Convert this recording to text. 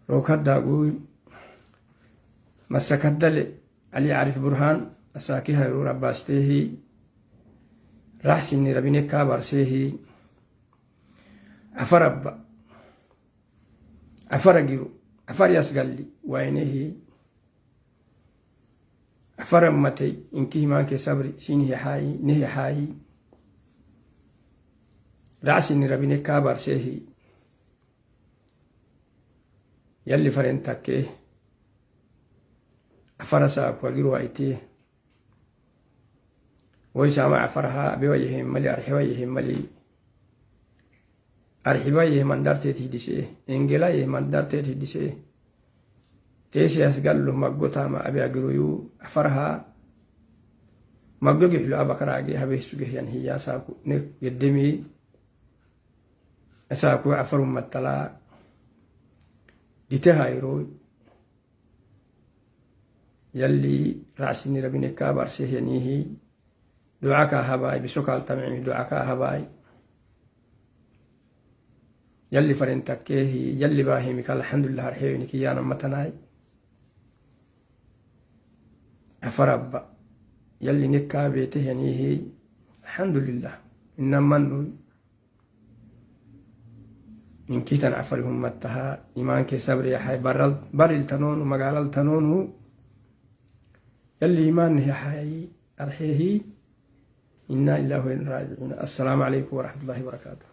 روكدا قول مسكدل علي عارف برهان أساكيها يرو رباستيه رحسني ربيني كابر سيه أفرب أفرجيرو أفر يسقلي وينه أفرم متي إنكي مانك صبري سينه حاي نه حاي رحسني ربيني كابر سيه يلي فرنتك أفرساك وجروا أيتيه ويسامع فرها بوجههم ملي أرحويهم ملي أرحبايه من درتي تهدسيه إنجلايه من درتي تهدسيه تيسي أسقال له مقوطا ما أبي أقرويو أفرها مقوقي في الأبا كراجي هبه سوقه يعني هي أساكو نك يدمي أساكو أفر مطلع ديتهايرو يلي رأسني ربني كابر سيهنيه دعاك هباي بسوكال تمعمي دعاك هباي يلي فرنتكيه يلي باهيمك الحمد لله رحيوني كيانا متناي أفرب يلي نكا بيتهنيه الحمد لله إنما من كيتن عفرهم متها إيمانك صبر يا حي برل تنون ومقال تنون يلي إيمان هي حي أرحيه إنا إله وإنا راجعون. السلام عليكم ورحمة الله وبركاته.